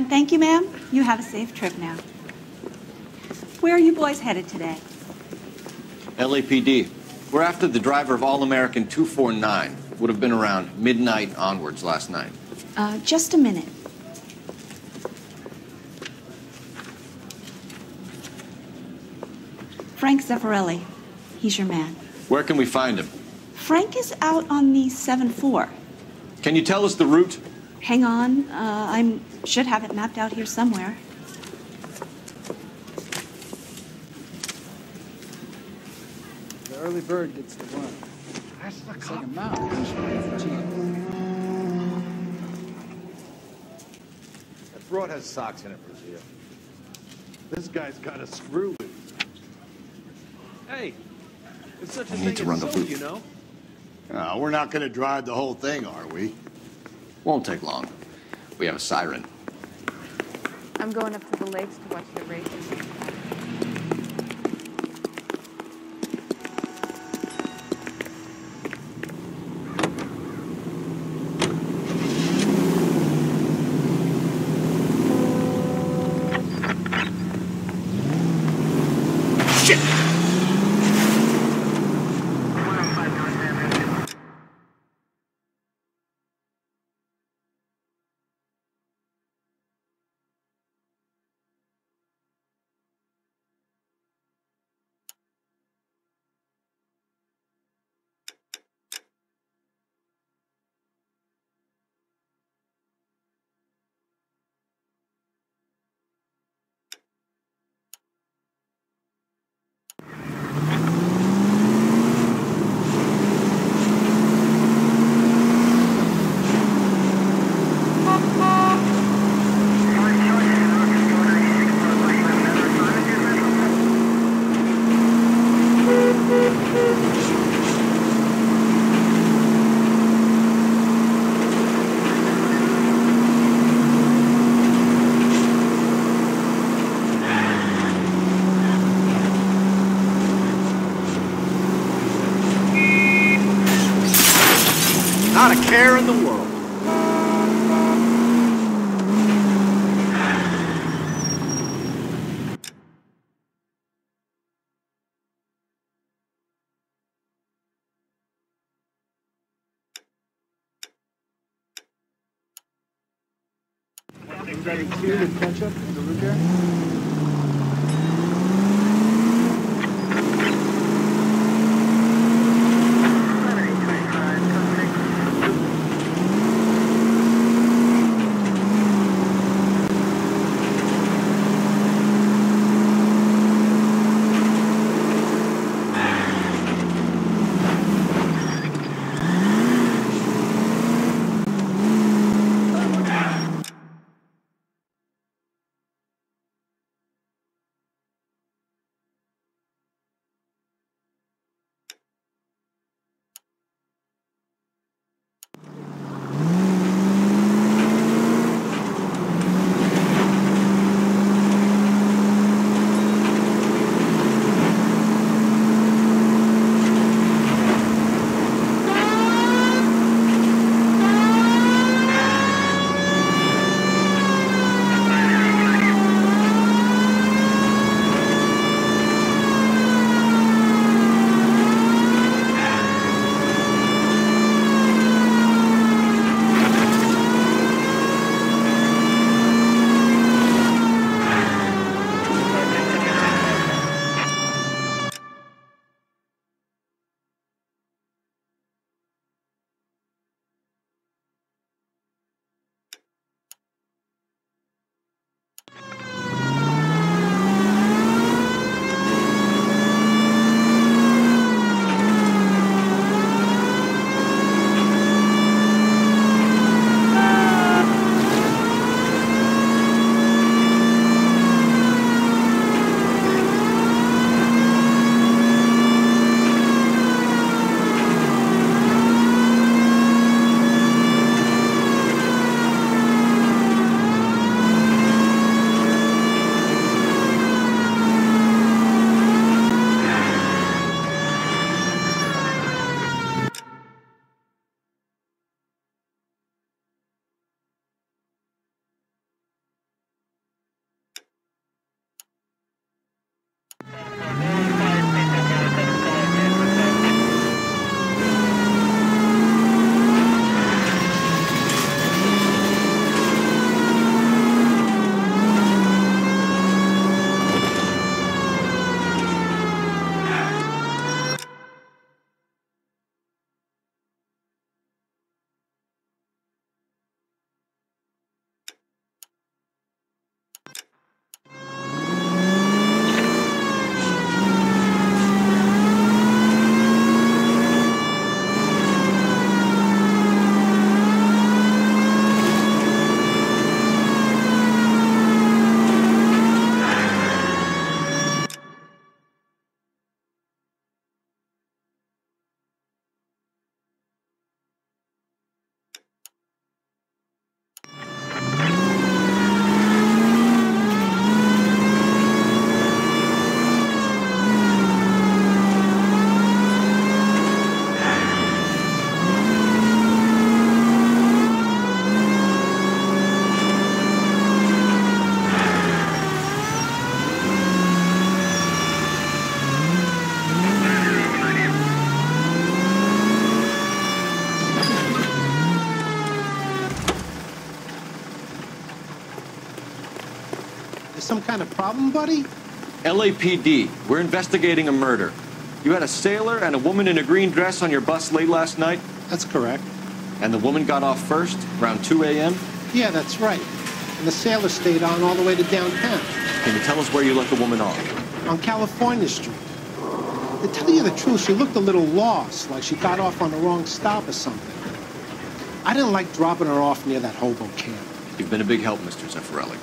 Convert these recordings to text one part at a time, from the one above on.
Fine, thank you, ma'am. You have a safe trip now. Where are you boys headed today? LAPD. We're after the driver of All-American 249. Would have been around midnight onwards last night. Just a minute. Frank Zeffirelli. He's your man. Where can we find him? Frank is out on the 7-4. Can you tell us the route? Hang on. I should have it mapped out here somewhere. The early bird gets the worm. That's the It's cop. like a mouse. That broad has socks in it, Brazil. This guy's got a screw with him. Hey, it's such a We thing need to run the as loop. you know? We're not going to drive the whole thing, are we? Won't take long. We have a siren. I'm going up to the lakes to watch the races. Not a care in the world. You got a cue to catch up in the root there? some kind of problem, buddy? LAPD, we're investigating a murder. You had a sailor and a woman in a green dress on your bus late last night? That's correct. And the woman got off first, around 2 a.m.? Yeah, that's right. And the sailor stayed on all the way to downtown. Can you tell us where you let the woman off? On California Street. To tell you the truth, she looked a little lost, like she got off on the wrong stop or something. I didn't like dropping her off near that hobo camp. You've been a big help, Mr. Zeffirelli.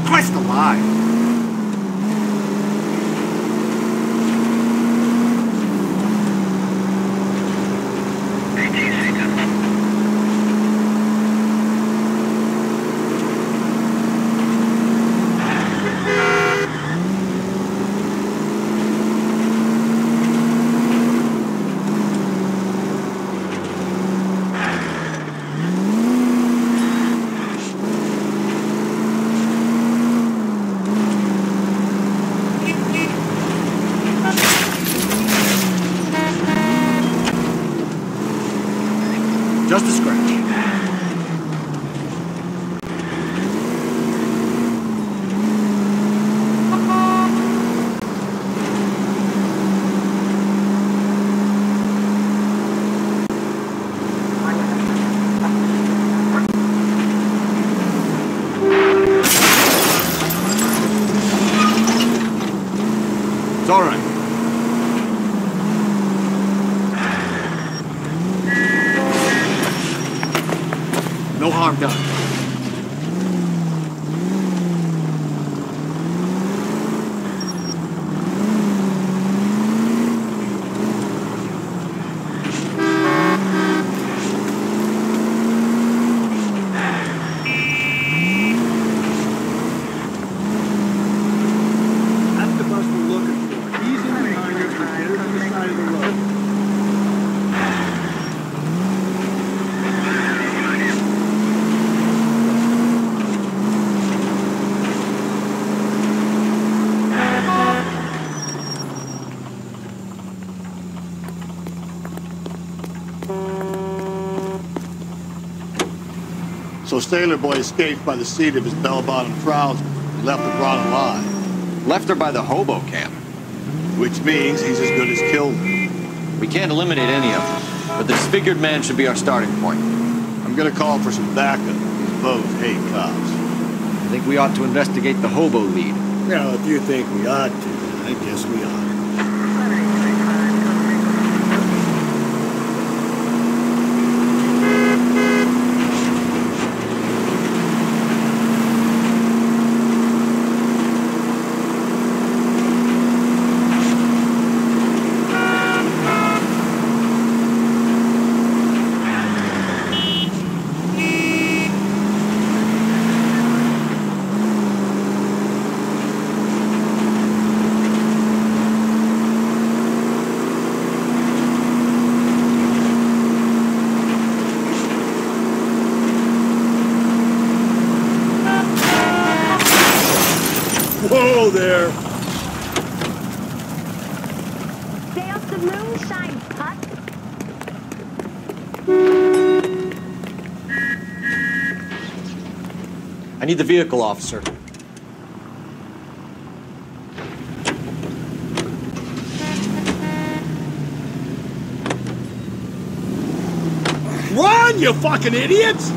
Christ alive! Just a scratch. It's all right. No harm done. That's the bus we're looking for. Easy behind us, get her to the side of the road. So Sailor Boy escaped by the seat of his bell-bottom trousers and left the broad alive. Left her by the hobo camp. Which means he's as good as killed her. We can't eliminate any of them, but the disfigured man should be our starting point. I'm gonna call for some backup. These bows hate cops. I think we ought to investigate the hobo lead. Well, if you think we ought to, I guess we ought. Whoa there! Stay off the moonshine, Puck. I need the vehicle, officer. Run, you fucking idiots!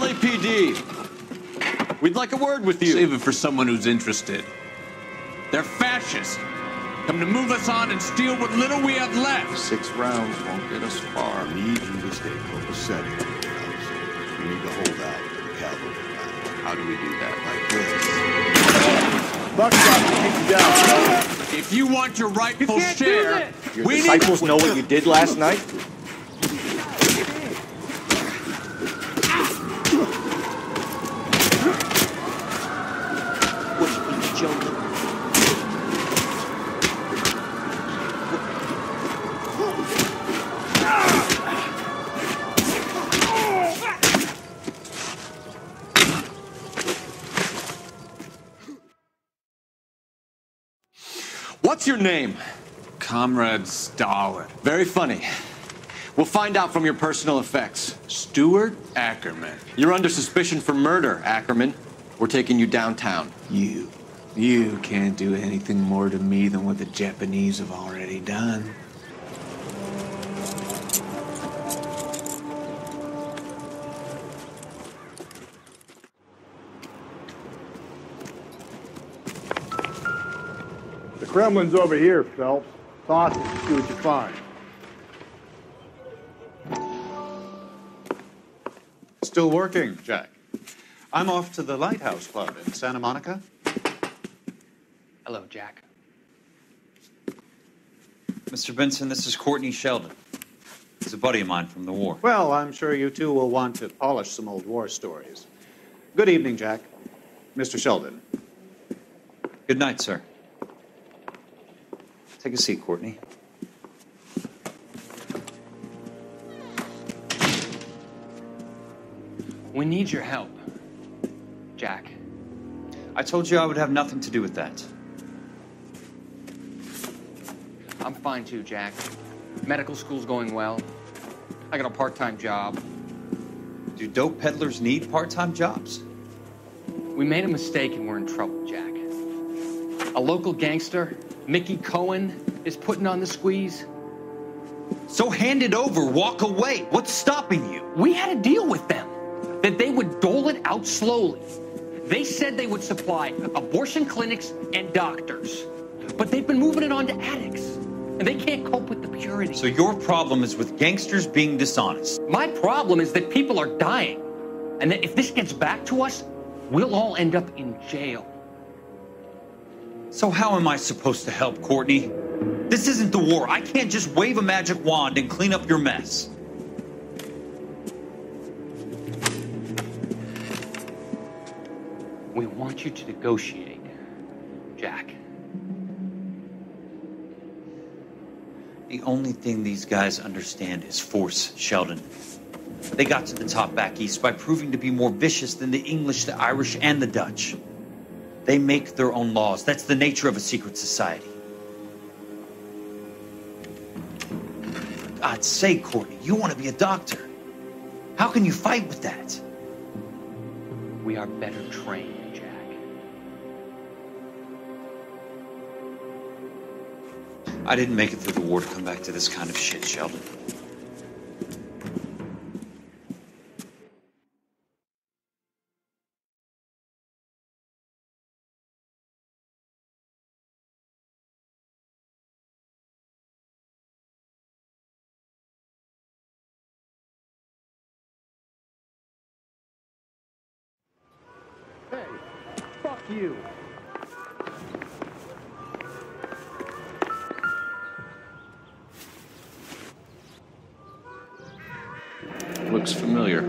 LAPD. We'd like a word with you. Save it for someone who's interested. They're fascists. Come to move us on and steal what little we have left. 6 rounds won't get us far. I need you to stay copacetic. You need to hold out for the cavalry. How do we do that? Like this. Buckshot to keep you down. If you want your rightful share, Your we disciples know what you did last night? What, you joking? What's your name? Comrade Stalin. Very funny. We'll find out from your personal effects. Stuart Ackerman. You're under suspicion for murder, Ackerman. We're taking you downtown. You can't do anything more to me than what the Japanese have already done. The Kremlin's over here, Phelps. Toss it and see what you find. Still working, Jack. I'm off to the Lighthouse Club in Santa Monica. Hello, Jack. Mr. Benson, this is Courtney Sheldon. He's a buddy of mine from the war. Well, I'm sure you two will want to polish some old war stories. Good evening, Jack. Mr. Sheldon. Good night, sir. Take a seat, Courtney. We need your help, Jack. I told you I would have nothing to do with that. I'm fine too, Jack. Medical school's going well. I got a part-time job. Do dope peddlers need part-time jobs? We made a mistake and we're in trouble, Jack. A local gangster, Mickey Cohen, is putting on the squeeze. So hand it over, walk away. What's stopping you? We had a deal with them that they would dole it out slowly. They said they would supply abortion clinics and doctors, but they've been moving it on to addicts, and they can't cope with the purity. So your problem is with gangsters being dishonest. My problem is that people are dying, and that if this gets back to us, we'll all end up in jail. So how am I supposed to help, Courtney? This isn't the war. I can't just wave a magic wand and clean up your mess. We want you to negotiate, Jack. The only thing these guys understand is force, Sheldon. They got to the top back east by proving to be more vicious than the English, the Irish, and the Dutch. They make their own laws. That's the nature of a secret society. For God's sake, Courtney, you want to be a doctor. How can you fight with that? We are better trained, Jack. I didn't make it through the war to come back to this kind of shit, Sheldon. Hey, fuck you. Looks familiar.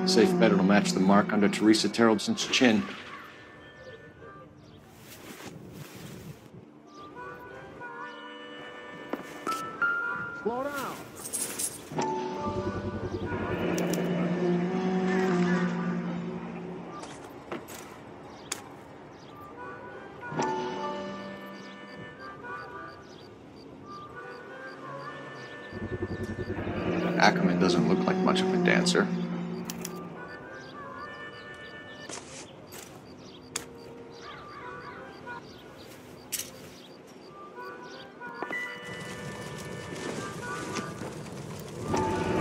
Safe bet it'll match the mark under Teresa Terrelson's chin. Slow down. Ackerman doesn't look like much of a dancer.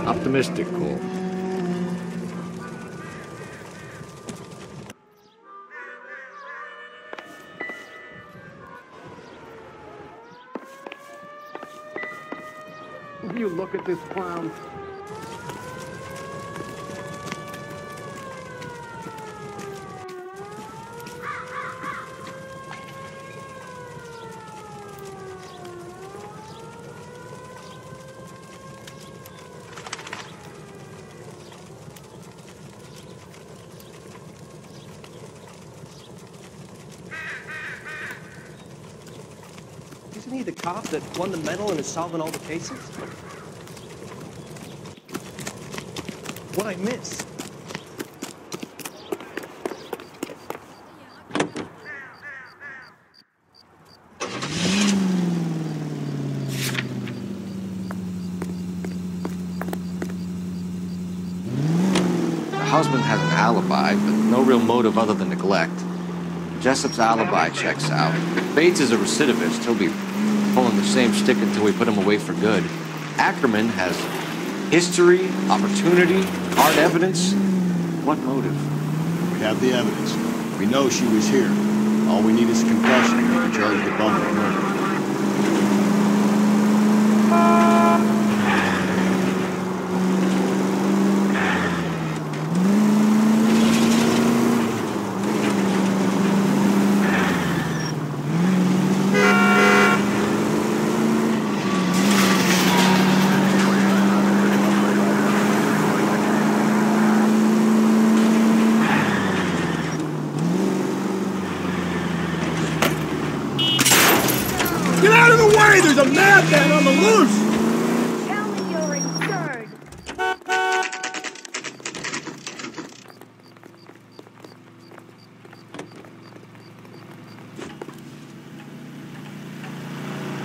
Optimistic, Cole. Will you look at this clown? Isn't he the cop that won the medal and is solving all the cases? What'd I miss? The husband has an alibi, but no real motive other than neglect. Jessup's alibi checks out. If Bates is a recidivist, he'll be pulling the same stick until we put him away for good. Ackerman has history, opportunity, hard evidence. What motive? We have the evidence. We know she was here. All we need is a confession to charge the bum with murder. Get out of the way! There's a madman on the loose! Tell me you're insured.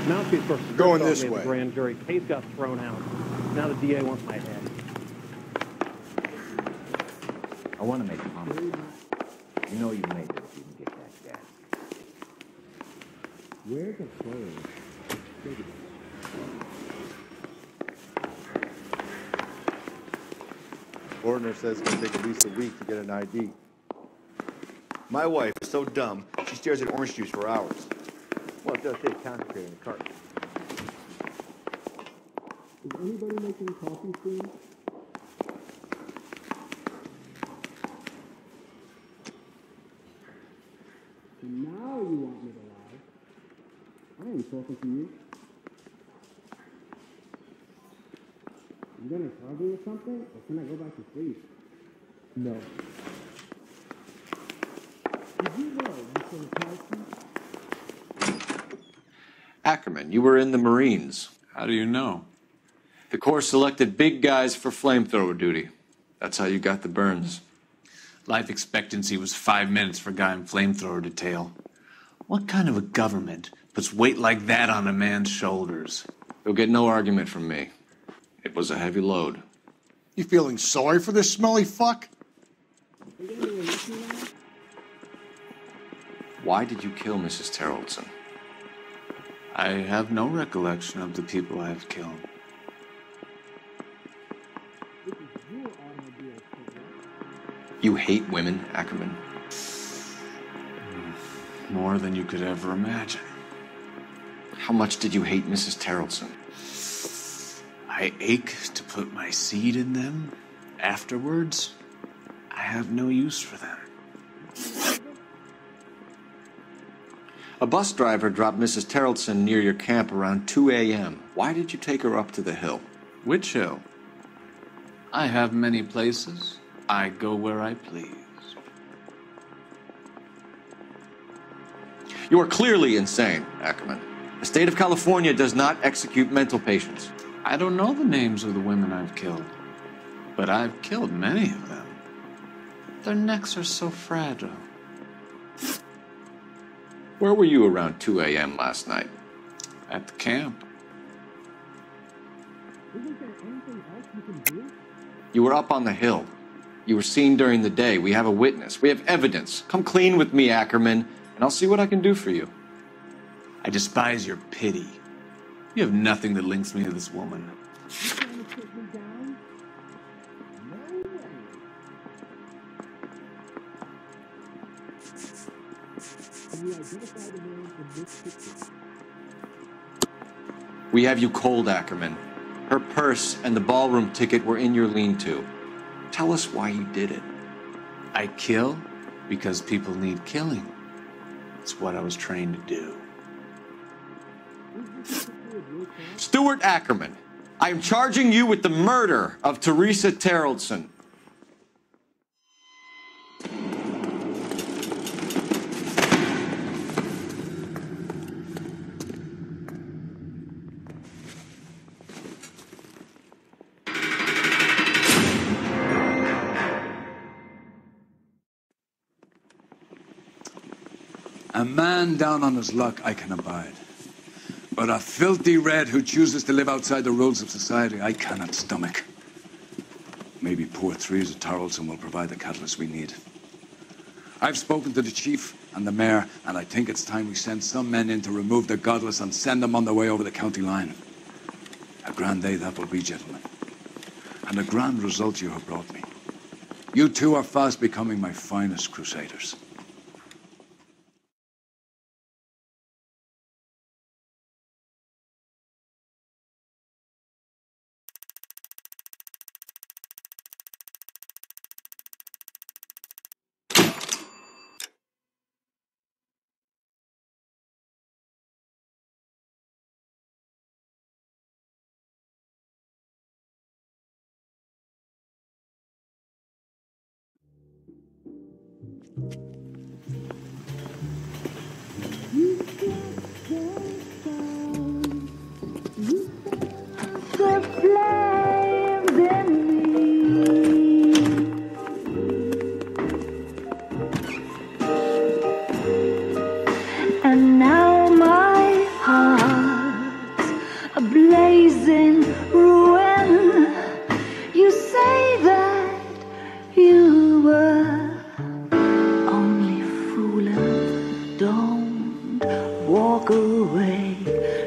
Mouthpiece versus Going Chris this made the way. grand jury. Case got thrown out. Now the DA wants my head. I want to make a comment. You know you made it if you can get that gas. Where's the phone? Ordner says it's going to take at least a week to get an ID. My wife is so dumb, she stares at orange juice for hours. Well, it does take concentrate in the carton. Is anybody making coffee soon? Now you want me to lie? I ain't talking to you. You gonna charge me or something? Or can I go back to sleep? No. Did you know you can Ackerman, you were in the Marines. How do you know? The Corps selected big guys for flamethrower duty. That's how you got the burns. Life expectancy was 5 minutes for a guy in flamethrower detail. What kind of a government puts weight like that on a man's shoulders? You'll get no argument from me. It was a heavy load. You feeling sorry for this smelly fuck? Why did you kill Mrs. Terrellson? I have no recollection of the people I have killed. You hate women, Ackerman? More than you could ever imagine. How much did you hate Mrs. Terrellson? I ache to put my seed in them. Afterwards, I have no use for them. A bus driver dropped Mrs. Terrellson near your camp around 2 a.m. Why did you take her up to the hill? Which hill? I have many places. I go where I please. You are clearly insane, Ackerman. The state of California does not execute mental patients. I don't know the names of the women I've killed, but I've killed many of them. Their necks are so fragile. Where were you around 2 a.m. last night? At the camp. Isn't there anything else you can do? You were up on the hill. You were seen during the day. We have a witness. We have evidence. Come clean with me, Ackerman, and I'll see what I can do for you. I despise your pity. You have nothing that links me to this woman. You trying to put me down? No way. Can you identify the man in this picture? We have you cold, Ackerman. Her purse and the ballroom ticket were in your lean-to. Tell us why you did it. I kill because people need killing. It's what I was trained to do. Stuart Ackerman, I am charging you with the murder of Teresa Terrellson. A man down on his luck I can abide. But a filthy red who chooses to live outside the rules of society, I cannot stomach. Maybe poor Teresa Terrellson will provide the catalyst we need. I've spoken to the chief and the mayor, and I think it's time we send some men in to remove the godless and send them on their way over the county line. A grand day that will be, gentlemen. And a grand result you have brought me. You two are fast becoming my finest crusaders. The flames in me. And now my heart's a blazing ruin. You say that you were only fooling. Don't walk away.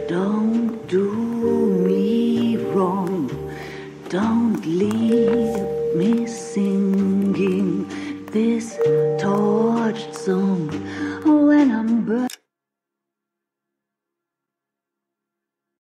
Don't do me wrong. Don't leave me singing this torched song.